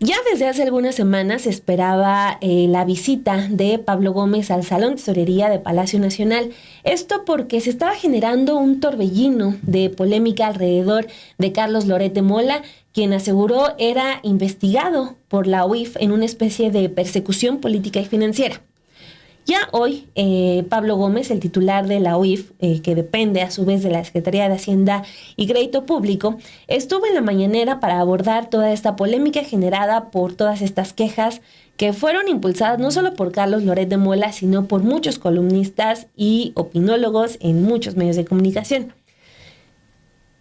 Ya desde hace algunas semanas se esperaba la visita de Pablo Gómez al Salón de Tesorería de Palacio Nacional. Esto porque se estaba generando un torbellino de polémica alrededor de Carlos Loret de Mola, quien aseguró era investigado por la UIF en una especie de persecución política y financiera. Ya hoy, Pablo Gómez, el titular de la UIF, que depende a su vez de la Secretaría de Hacienda y Crédito Público, estuvo en la mañanera para abordar toda esta polémica generada por todas estas quejas que fueron impulsadas no solo por Carlos Loret de Mola, sino por muchos columnistas y opinólogos en muchos medios de comunicación.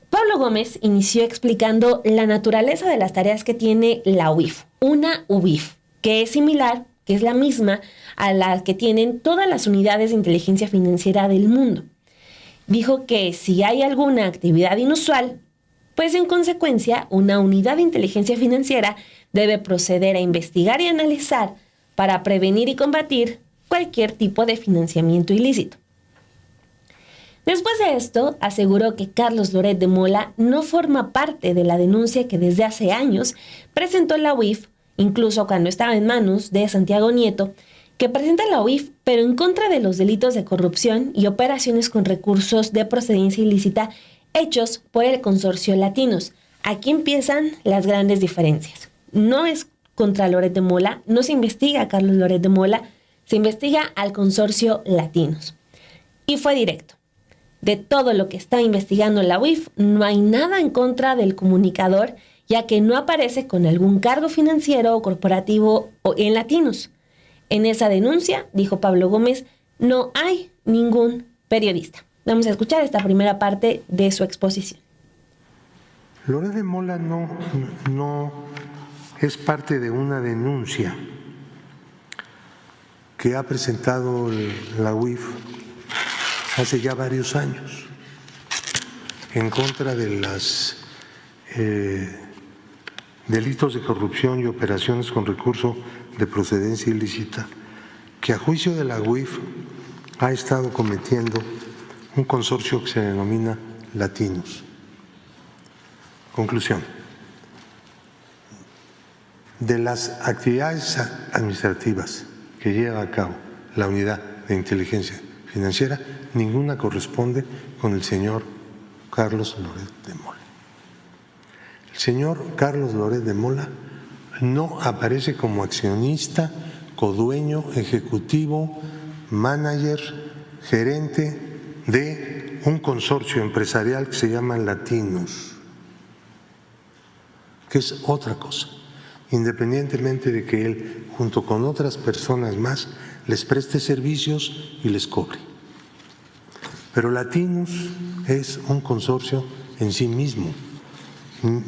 Pablo Gómez inició explicando la naturaleza de las tareas que tiene la UIF, una UIF, que es similar, que es la misma a la que tienen todas las unidades de inteligencia financiera del mundo. Dijo que si hay alguna actividad inusual, pues en consecuencia una unidad de inteligencia financiera debe proceder a investigar y analizar para prevenir y combatir cualquier tipo de financiamiento ilícito. Después de esto, aseguró que Carlos Loret de Mola no forma parte de la denuncia que desde hace años presentó la UIF, incluso cuando estaba en manos de Santiago Nieto, que presenta la UIF, pero en contra de los delitos de corrupción y operaciones con recursos de procedencia ilícita hechos por el consorcio Latinos. Aquí empiezan las grandes diferencias. No es contra Loret de Mola, no se investiga a Carlos Loret de Mola, se investiga al consorcio Latinos. Y fue directo. De todo lo que está investigando la UIF, no hay nada en contra del comunicador, ya que no aparece con algún cargo financiero o corporativo en Latinos. En esa denuncia, dijo Pablo Gómez, no hay ningún periodista. Vamos a escuchar esta primera parte de su exposición. Loret de Mola no es parte de una denuncia que ha presentado la UIF hace ya varios años en contra de los delitos de corrupción y operaciones con recurso de procedencia ilícita que a juicio de la UIF ha estado cometiendo un consorcio que se denomina Latinos. Conclusión. De las actividades administrativas que lleva a cabo la Unidad de Inteligencia Financiera, ninguna corresponde con el señor Carlos Loret de Mola. El señor Carlos Loret de Mola no aparece como accionista, codueño, ejecutivo, manager, gerente de un consorcio empresarial que se llama Latinos, que es otra cosa, independientemente de que él, junto con otras personas más, les preste servicios y les cobre. Pero Latinos es un consorcio en sí mismo.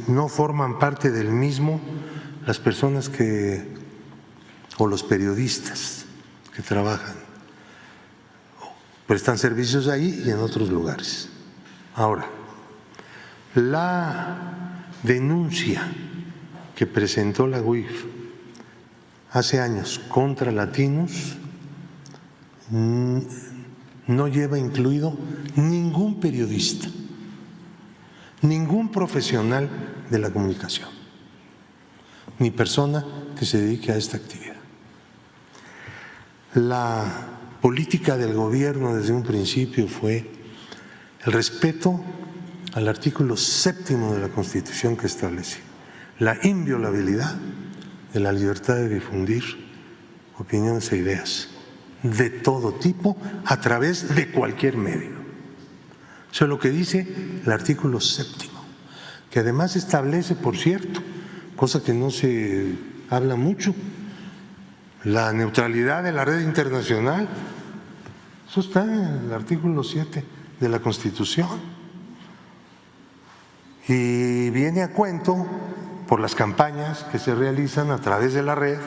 No forman parte del mismo las personas o los periodistas que trabajan, prestan servicios ahí y en otros lugares. Ahora, la denuncia que presentó la UIF hace años contra Latinos no lleva incluido ningún periodista, ningún profesional de la comunicación, ni persona que se dedique a esta actividad. La política del gobierno desde un principio fue el respeto al artículo 7º de la Constitución que establece la inviolabilidad de la libertad de difundir opiniones e ideas de todo tipo a través de cualquier medio. Eso es lo que dice el artículo 7º, que además establece, por cierto, cosa que no se habla mucho, la neutralidad de la red internacional. Eso está en el artículo 7 de la Constitución. Y viene a cuento por las campañas que se realizan a través de la red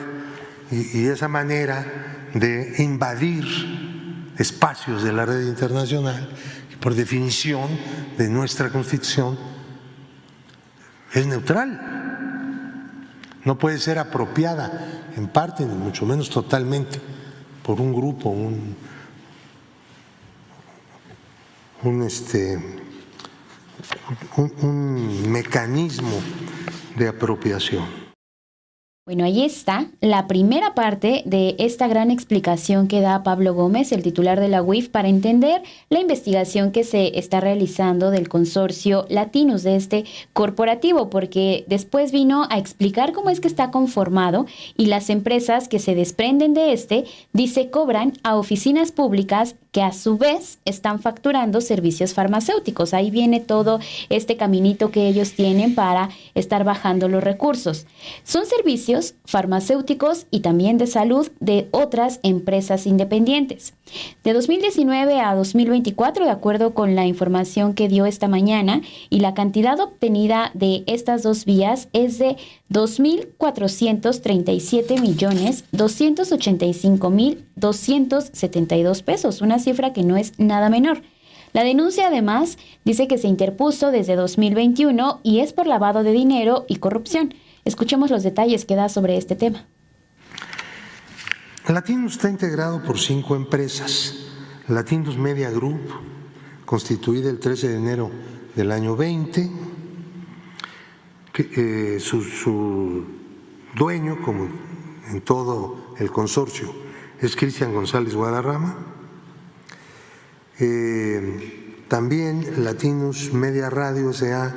y esa manera de invadir espacios de la red internacional, que por definición de nuestra Constitución es neutral. No puede ser apropiada en parte, ni mucho menos totalmente, por un grupo, un mecanismo de apropiación. Bueno, ahí está la primera parte de esta gran explicación que da Pablo Gómez, el titular de la UIF, para entender la investigación que se está realizando del consorcio Latinus, de este corporativo, porque después vino a explicar cómo es que está conformado y las empresas que se desprenden de dice, cobran a oficinas públicas que a su vez están facturando servicios farmacéuticos. Ahí viene todo este caminito que ellos tienen para estar bajando los recursos. Son servicios farmacéuticos y también de salud de otras empresas independientes. De 2019 a 2024, de acuerdo con la información que dio esta mañana, y la cantidad obtenida de estas dos vías es de 2.437.285.272 pesos, una cifra que no es nada menor. La denuncia, además, dice que se interpuso desde 2021 y es por lavado de dinero y corrupción. Escuchemos los detalles que da sobre este tema. Latinus está integrado por 5 empresas. Latinus Media Group, constituida el 13 de enero del año 20, su dueño, como en todo el consorcio, es Cristian González Guadarrama. También Latinus Media Radio S.A.,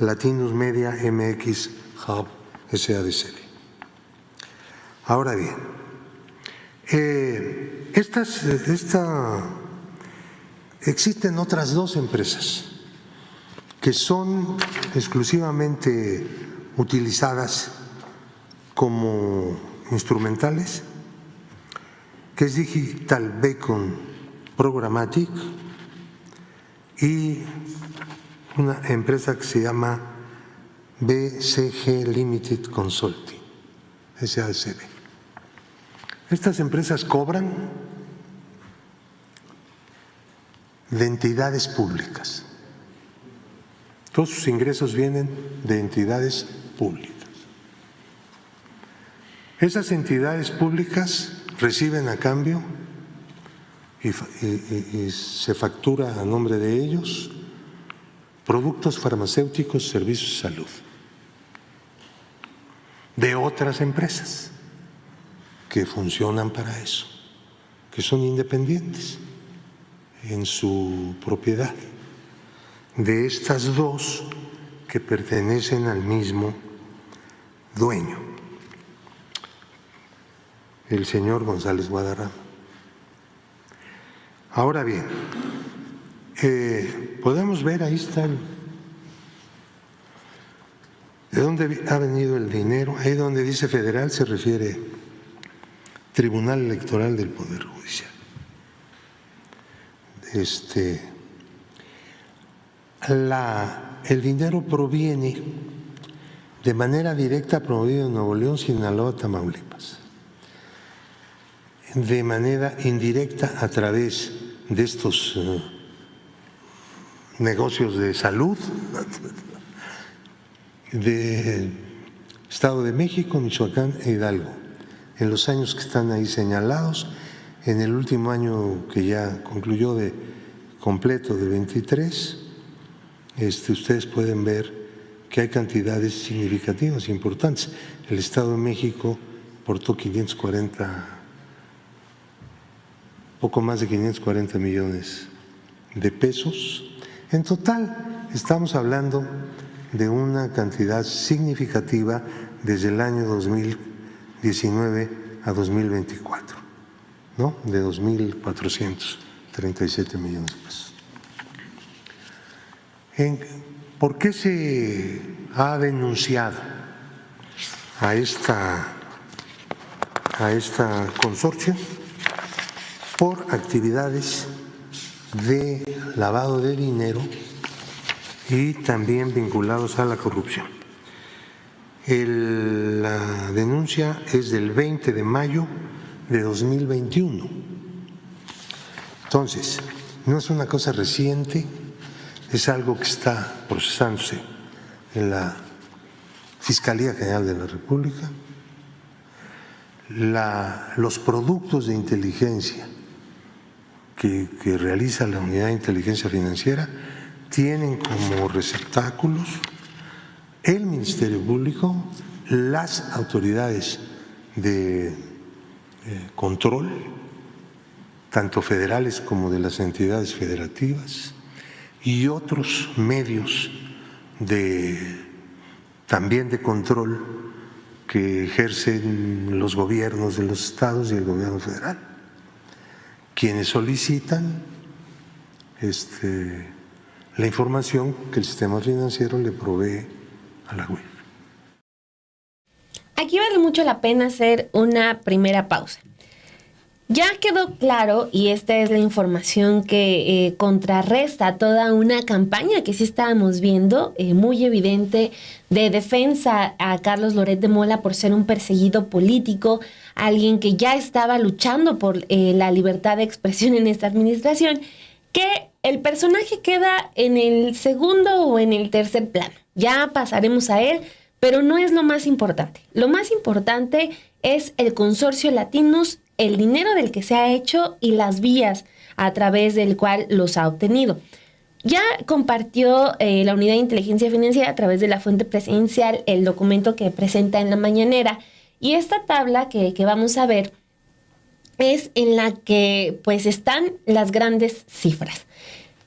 Latinus Media MX Hub S.A.D.C. Ahora bien, existen otras 2 empresas que son exclusivamente utilizadas como instrumentales, que es Digital Beacon Programmatic y una empresa que se llama BCG Limited Consulting, SADCB. Estas empresas cobran de entidades públicas. Todos sus ingresos vienen de entidades públicas. Esas entidades públicas reciben a cambio y se factura a nombre de ellos productos farmacéuticos, servicios de salud de otras empresas que funcionan para eso, que son independientes en su propiedad, de estas 2 que pertenecen al mismo dueño, el señor González Guadarrama. Ahora bien, podemos ver, ahí está, de dónde ha venido el dinero. Ahí donde dice federal se refiere Tribunal Electoral del Poder Judicial. El dinero proviene de manera directa, promovido en Nuevo León, Sinaloa, Tamaulipas. De manera indirecta, a través de estos negocios de salud de Estado de México, Michoacán e Hidalgo, en los años que están ahí señalados. En el último año que ya concluyó de completo de 23, ustedes pueden ver que hay cantidades significativas, importantes. El Estado de México aportó poco más de 540 millones de pesos. En total, estamos hablando de una cantidad significativa desde el año 2019 a 2024, ¿no? De 2.437 millones de pesos. ¿Por qué se ha denunciado a esta consorcio? Por actividades de lavado de dinero y también vinculados a la corrupción. La denuncia es del 20 de mayo de 2021. Entonces, no es una cosa reciente, es algo que está procesándose en la Fiscalía General de la República. Los productos de inteligencia que realiza la Unidad de Inteligencia Financiera tienen como receptáculos el Ministerio Público, las autoridades de control, tanto federales como de las entidades federativas, y otros medios también de control que ejercen los gobiernos de los estados y el gobierno federal, quienes solicitan la información que el sistema financiero le provee a la UIF. Aquí vale mucho la pena hacer una primera pausa. Ya quedó claro, y esta es la información que contrarresta toda una campaña que sí estábamos viendo, muy evidente, de defensa a Carlos Loret de Mola por ser un perseguido político, alguien que ya estaba luchando por la libertad de expresión en esta administración, que el personaje queda en el segundo o en el tercer plano. Ya pasaremos a él, pero no es lo más importante. Lo más importante es el consorcio Latinus, el dinero del que se ha hecho y las vías a través del cual los ha obtenido. Ya compartió la Unidad de Inteligencia Financiera a través de la fuente presidencial el documento que presenta en la mañanera, y esta tabla que vamos a ver es en la que pues están las grandes cifras.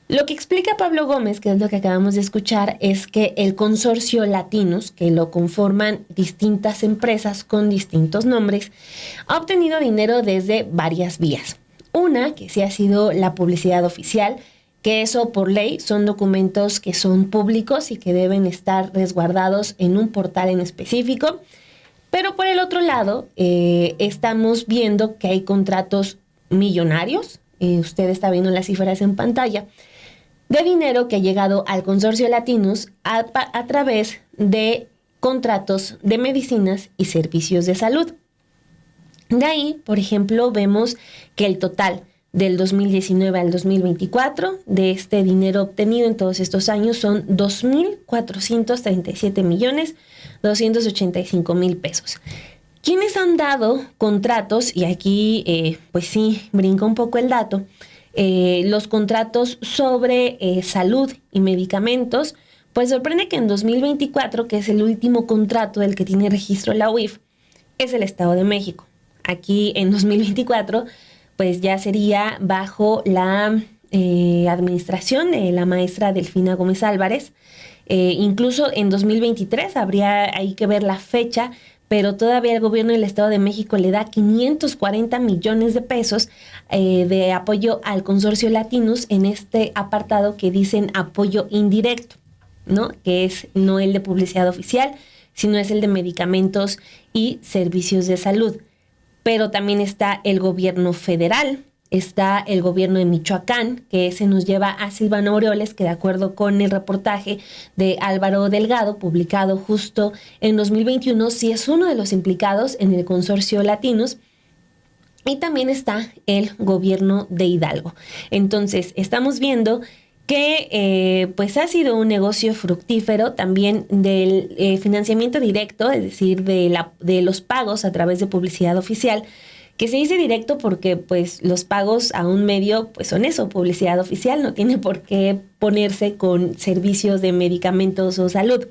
Lo que explica Pablo Gómez, que es lo que acabamos de escuchar, es que el consorcio Latinus, que lo conforman distintas empresas con distintos nombres, ha obtenido dinero desde varias vías. Una, que sí ha sido la publicidad oficial, que eso por ley son documentos que son públicos y que deben estar resguardados en un portal en específico. Pero por el otro lado, estamos viendo que hay contratos millonarios, usted está viendo las cifras en pantalla, de dinero que ha llegado al consorcio Latinus a través de contratos de medicinas y servicios de salud. De ahí, por ejemplo, vemos que el total del 2019 al 2024 de este dinero obtenido en todos estos años son 2.437.285.000 pesos. ¿Quiénes han dado contratos? Y aquí, pues sí, brinca un poco el dato. Los contratos sobre salud y medicamentos, pues sorprende que en 2024, que es el último contrato del que tiene registro la UIF, es el Estado de México. Aquí en 2024, pues ya sería bajo la administración de la maestra Delfina Gómez Álvarez. Incluso en 2023 habría ahí que ver la fecha, pero todavía el gobierno del Estado de México le da 540 millones de pesos de apoyo al consorcio Latinus en este apartado que dicen apoyo indirecto, ¿no? Que es no el de publicidad oficial, sino es el de medicamentos y servicios de salud. Pero también está el gobierno federal, está el gobierno de Michoacán, que ese nos lleva a Silvano Aureoles, que de acuerdo con el reportaje de Álvaro Delgado, publicado justo en 2021, sí es uno de los implicados en el consorcio Latinus. Y también está el gobierno de Hidalgo. Entonces, estamos viendo que pues ha sido un negocio fructífero también del financiamiento directo, es decir, de los pagos a través de publicidad oficial, que se dice directo porque pues los pagos a un medio pues son eso, publicidad oficial, no tiene por qué ponerse con servicios de medicamentos o salud.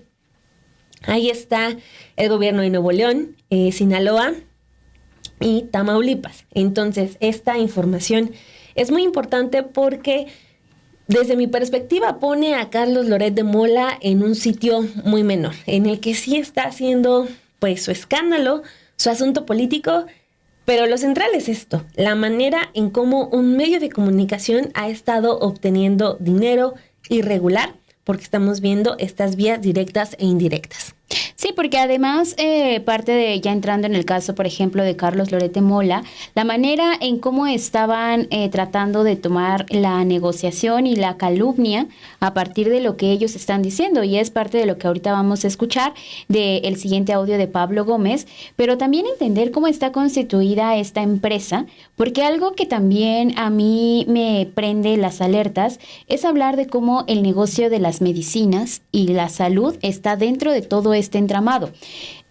Ahí está el gobierno de Nuevo León, Sinaloa y Tamaulipas. Entonces, esta información es muy importante porque desde mi perspectiva pone a Carlos Loret de Mola en un sitio muy menor, en el que sí está haciendo pues su escándalo, su asunto político. Pero lo central es esto, la manera en cómo un medio de comunicación ha estado obteniendo dinero irregular, porque estamos viendo estas vías directas e indirectas. Sí, porque además, parte de, ya entrando en el caso, por ejemplo, de Carlos Loret de Mola, la manera en cómo estaban tratando de tomar la negociación y la calumnia a partir de lo que ellos están diciendo, y es parte de lo que ahorita vamos a escuchar del siguiente audio de Pablo Gómez, pero también entender cómo está constituida esta empresa, porque algo que también a mí me prende las alertas es hablar de cómo el negocio de las medicinas y la salud está dentro de todo este entramado.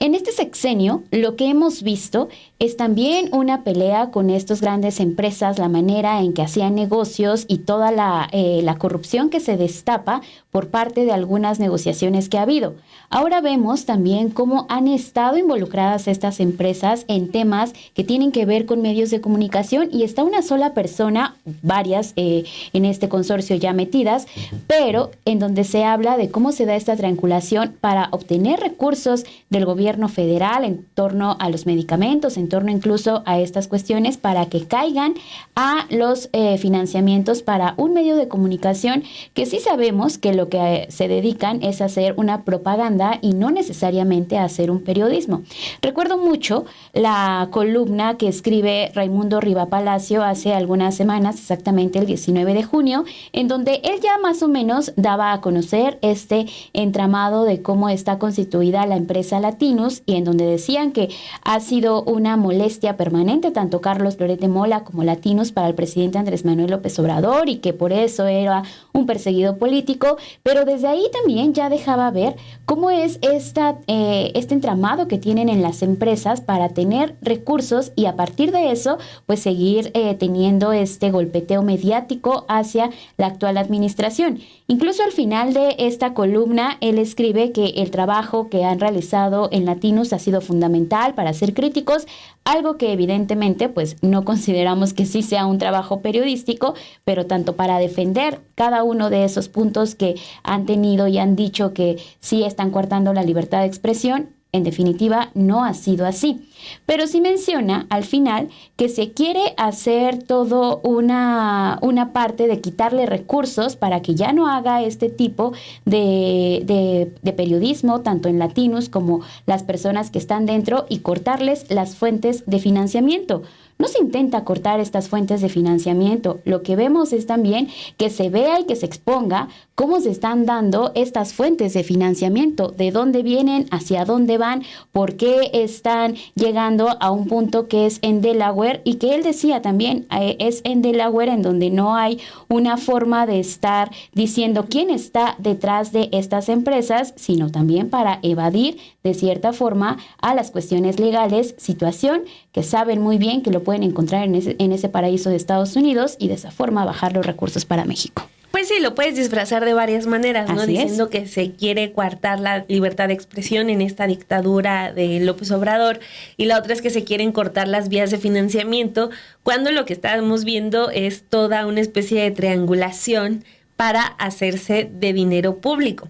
En este sexenio, lo que hemos visto es también una pelea con estas grandes empresas, la manera en que hacían negocios y toda la corrupción que se destapa por parte de algunas negociaciones que ha habido. Ahora vemos también cómo han estado involucradas estas empresas en temas que tienen que ver con medios de comunicación y está una sola persona, varias en este consorcio ya metidas, pero en donde se habla de cómo se da esta triangulación para obtener recursos del gobierno federal en torno a los medicamentos, en torno incluso a estas cuestiones para que caigan a los financiamientos para un medio de comunicación que sí sabemos que lo que se dedican es a hacer una propaganda y no necesariamente a hacer un periodismo. Recuerdo mucho la columna que escribe Raimundo Riva Palacio hace algunas semanas, exactamente el 19 de junio, en donde él ya más o menos daba a conocer este entramado de cómo está constituida la empresa Latinus y en donde decían que ha sido una molestia permanente tanto Carlos Loret de Mola como Latinus para el presidente Andrés Manuel López Obrador y que por eso era un perseguido político, pero desde ahí también ya dejaba ver cómo es este entramado que tienen en las empresas para tener recursos y a partir de eso pues seguir teniendo este golpeteo mediático hacia la actual administración. Incluso al final de esta columna él escribe que el trabajo que han realizado en Latinus ha sido fundamental para ser críticos, algo que evidentemente pues no consideramos que sí sea un trabajo periodístico, pero tanto para defender cada uno de esos puntos que han tenido y han dicho que sí están coartando la libertad de expresión, en definitiva, no ha sido así. Pero sí menciona al final que se quiere hacer todo una parte de quitarle recursos para que ya no haga este tipo de periodismo, tanto en Latinus como las personas que están dentro, y cortarles las fuentes de financiamiento. No se intenta cortar estas fuentes de financiamiento. Lo que vemos es también que se vea y que se exponga cómo se están dando estas fuentes de financiamiento, de dónde vienen, hacia dónde van, por qué están llegando a un punto que es en Delaware y que él decía también es en Delaware en donde no hay una forma de estar diciendo quién está detrás de estas empresas, sino también para evadir de cierta forma a las cuestiones legales, situación que saben muy bien que lo pueden encontrar en ese paraíso de Estados Unidos y de esa forma bajar los recursos para México. Pues sí, lo puedes disfrazar de varias maneras, ¿no? Así Diciendo es. que se quiere coartar la libertad de expresión en esta dictadura de López Obrador y la otra es que se quieren cortar las vías de financiamiento cuando lo que estamos viendo es toda una especie de triangulación para hacerse de dinero público.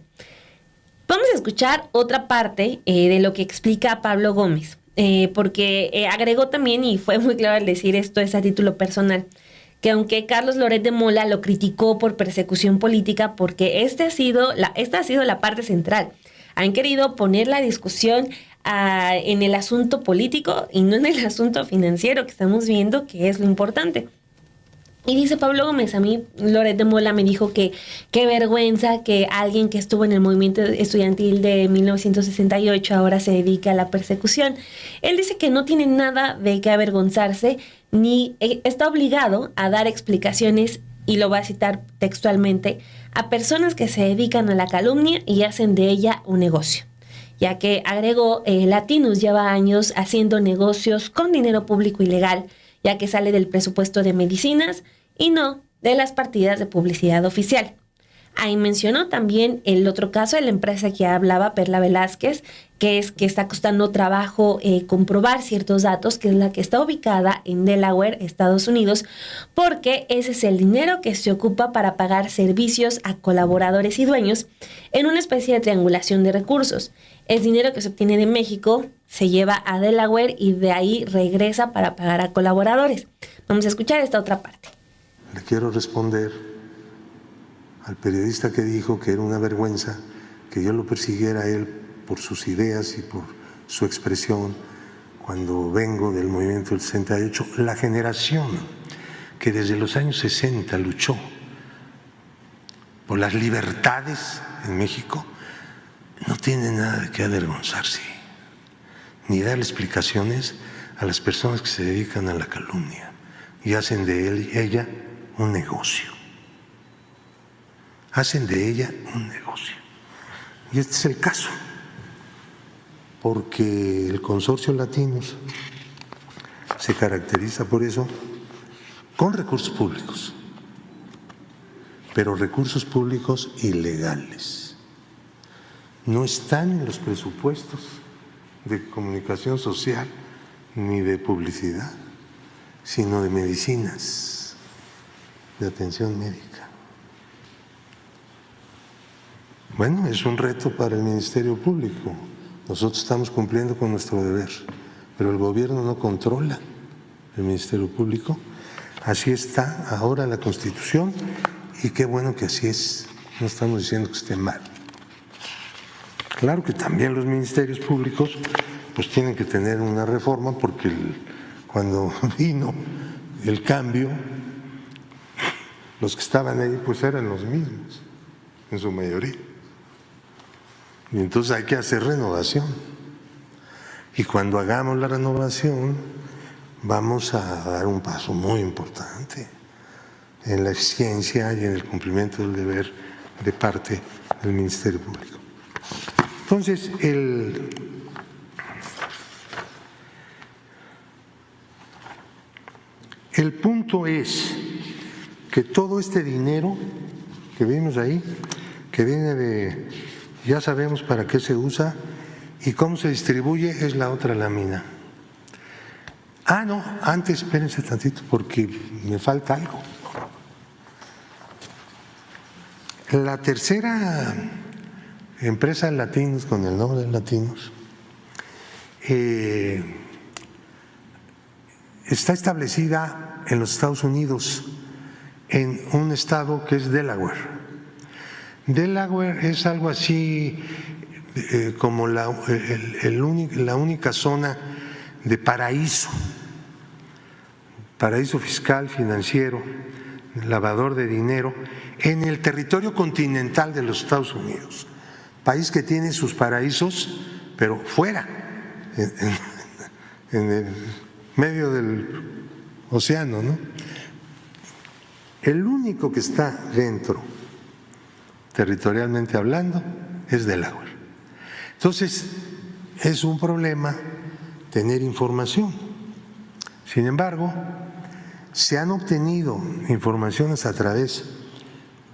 Vamos a escuchar otra parte de lo que explica Pablo Gómez, porque agregó también, y fue muy claro al decir esto, es a título personal, que aunque Carlos Loret de Mola lo criticó por persecución política, porque esta ha sido la parte central. Han querido poner la discusión en el asunto político y no en el asunto financiero que estamos viendo, que es lo importante. Y dice Pablo Gómez, a mí Loret de Mola me dijo que qué vergüenza que alguien que estuvo en el movimiento estudiantil de 1968 ahora se dedica a la persecución. Él dice que no tiene nada de qué avergonzarse ni está obligado a dar explicaciones, y lo va a citar textualmente, a personas que se dedican a la calumnia y hacen de ella un negocio. Ya que agregó, Latinus lleva años haciendo negocios con dinero público ilegal, ya que sale del presupuesto de medicinas y no de las partidas de publicidad oficial. Ahí mencionó también el otro caso de la empresa que hablaba, Perla Velázquez, que es que está costando trabajo comprobar ciertos datos, que es la que está ubicada en Delaware, Estados Unidos, porque ese es el dinero que se ocupa para pagar servicios a colaboradores y dueños en una especie de triangulación de recursos. Es dinero que se obtiene de México, se lleva a Delaware y de ahí regresa para pagar a colaboradores. Vamos a escuchar esta otra parte. Le quiero responder al periodista que dijo que era una vergüenza que yo lo persiguiera a él por sus ideas y por su expresión cuando vengo del movimiento del 68. La generación que desde los años 60 luchó por las libertades en México no tiene nada de qué avergonzarse, ni dar explicaciones a las personas que se dedican a la calumnia y hacen de él y ella un negocio. Hacen de ella un negocio. Y este es el caso. porque el Consorcio Latinos se caracteriza por eso, con recursos públicos, pero recursos públicos ilegales. No están en los presupuestos de comunicación social ni de publicidad, sino de medicinas, de atención médica. Bueno, es un reto para el Ministerio Público. Nosotros estamos cumpliendo con nuestro deber, pero el gobierno no controla el Ministerio Público. Así está ahora la Constitución y qué bueno que así es. No estamos diciendo que esté mal. Claro que también los ministerios públicos pues tienen que tener una reforma porque cuando vino el cambio, los que estaban ahí pues eran los mismos, en su mayoría. Y entonces hay que hacer renovación. Y cuando hagamos la renovación, vamos a dar un paso muy importante en la eficiencia y en el cumplimiento del deber de parte del Ministerio Público. Entonces, el punto es que todo este dinero que vimos ahí, que viene de, ya sabemos para qué se usa y cómo se distribuye, es la otra lámina. Ah, no, antes espérense tantito porque me falta algo. La tercera empresa Latinos, con el nombre de Latinos, está establecida en los Estados Unidos, en un estado que es Delaware. Delaware es algo así como la única zona de paraíso fiscal, financiero, lavador de dinero, en el territorio continental de los Estados Unidos. País que tiene sus paraísos, pero fuera, en el medio del océano, ¿no? El único que está dentro, territorialmente hablando, es Delaware. Entonces, es un problema tener información. Sin embargo, se han obtenido informaciones a través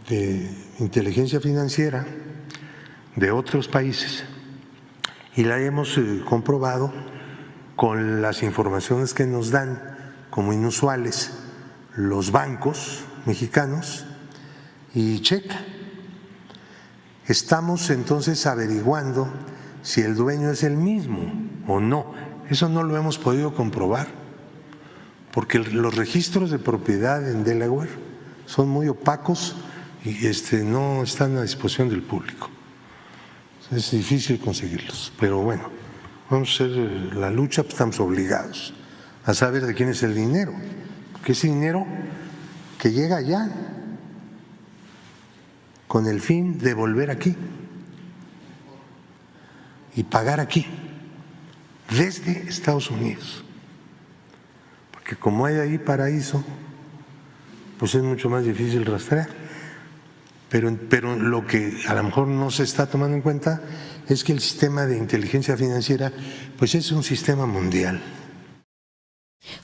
de inteligencia financiera de otros países y la hemos comprobado con las informaciones que nos dan como inusuales los bancos mexicanos y checa. Estamos entonces averiguando si el dueño es el mismo o no. Eso no lo hemos podido comprobar porque los registros de propiedad en Delaware son muy opacos y no están a disposición del público. Es difícil conseguirlos, pero bueno, vamos a hacer la lucha, pues estamos obligados a saber de quién es el dinero, porque es dinero que llega allá con el fin de volver aquí y pagar aquí, desde Estados Unidos. Porque como hay ahí paraíso, pues es mucho más difícil rastrear. Pero lo que a lo mejor no se está tomando en cuenta es que el sistema de inteligencia financiera pues es un sistema mundial.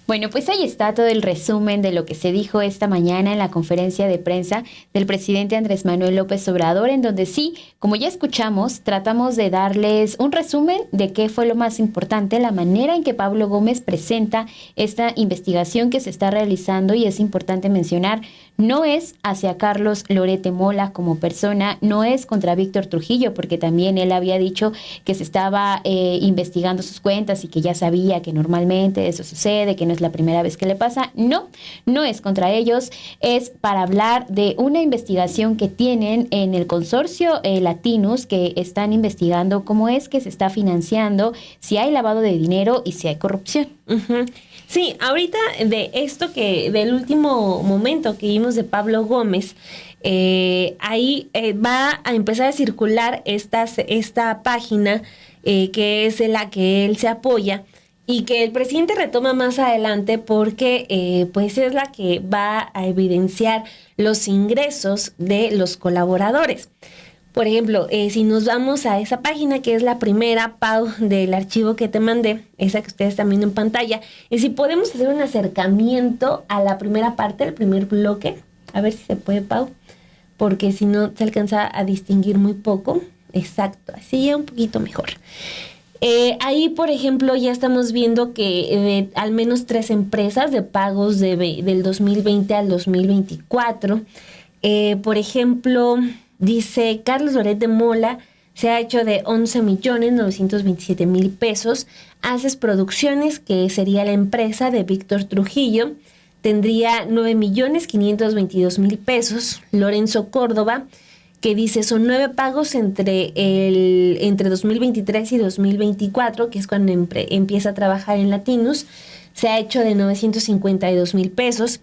Bueno, pues ahí está todo el resumen de lo que se dijo esta mañana en la conferencia de prensa del presidente Andrés Manuel López Obrador, en donde sí, como ya escuchamos, tratamos de darles un resumen de qué fue lo más importante, la manera en que Pablo Gómez presenta esta investigación que se está realizando, y es importante mencionar, no es hacia Carlos Loret Mola como persona, no es contra Víctor Trujillo, porque también él había dicho que se estaba investigando sus cuentas y que ya sabía que normalmente eso sucede, que no es la primera vez que le pasa. No es contra ellos, es para hablar de una investigación que tienen en el consorcio Latinos, que están investigando cómo es que se está financiando, si hay lavado de dinero y si hay corrupción. Uh-huh. Sí, ahorita de esto del último momento que vimos de Pablo Gómez, ahí va a empezar a circular esta página que es en la que él se apoya y que el presidente retoma más adelante porque pues es la que va a evidenciar los ingresos de los colaboradores. Por ejemplo, si nos vamos a esa página que es la primera, Pau, del archivo que te mandé, esa que ustedes están viendo en pantalla, y si podemos hacer un acercamiento a la primera parte, el primer bloque, a ver si se puede, Pau, porque si no se alcanza a distinguir muy poco. Exacto, así ya un poquito mejor. Ahí, por ejemplo, ya estamos viendo que al menos 3 empresas de pagos del 2020 al 2024. Por ejemplo, dice Carlos Loret de Mola, se ha hecho de 11.927.000 pesos. Haces Producciones, que sería la empresa de Víctor Trujillo, tendría 9.522.000 pesos. Lorenzo Córdoba, que dice son 9 pagos entre 2023 y 2024, que es cuando empieza a trabajar en Latinus, se ha hecho de 952.000 pesos.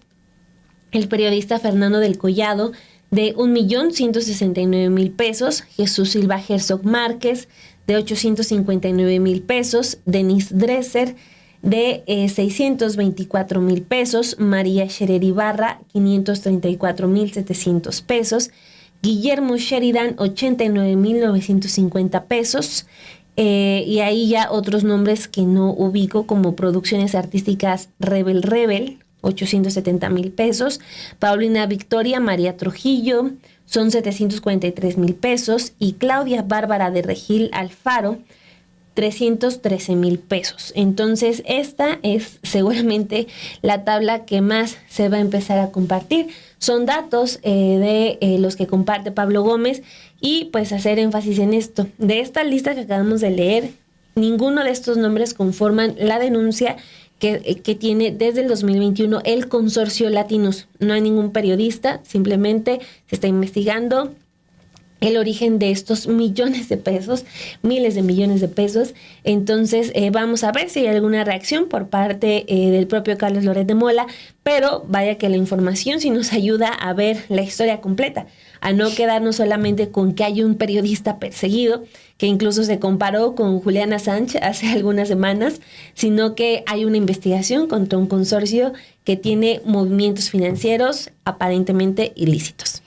El periodista Fernando del Collado, de 1.169.000 pesos. Jesús Silva Herzog Márquez, de 859.000 pesos. Denise Dresser, de 624.000 pesos. María Scherer Ibarra, 534.700 pesos. Guillermo Sheridan, 89.950 pesos. Y ahí ya otros nombres que no ubico, como Producciones Artísticas Rebel, 870.000 pesos. Paulina Victoria María Trujillo, son 743.000 pesos. Y Claudia Bárbara de Regil Alfaro, 313.000 pesos. Entonces, esta es seguramente la tabla que más se va a empezar a compartir. Son datos de los que comparte Pablo Gómez, y pues hacer énfasis en esto. De esta lista que acabamos de leer, ninguno de estos nombres conforman la denuncia que tiene desde el 2021 el consorcio Latinus. No hay ningún periodista, simplemente se está investigando el origen de estos millones de pesos, miles de millones de pesos. Entonces vamos a ver si hay alguna reacción por parte del propio Carlos Loret de Mola, pero vaya que la información sí nos ayuda a ver la historia completa, a no quedarnos solamente con que hay un periodista perseguido, que incluso se comparó con Julian Assange hace algunas semanas, sino que hay una investigación contra un consorcio que tiene movimientos financieros aparentemente ilícitos.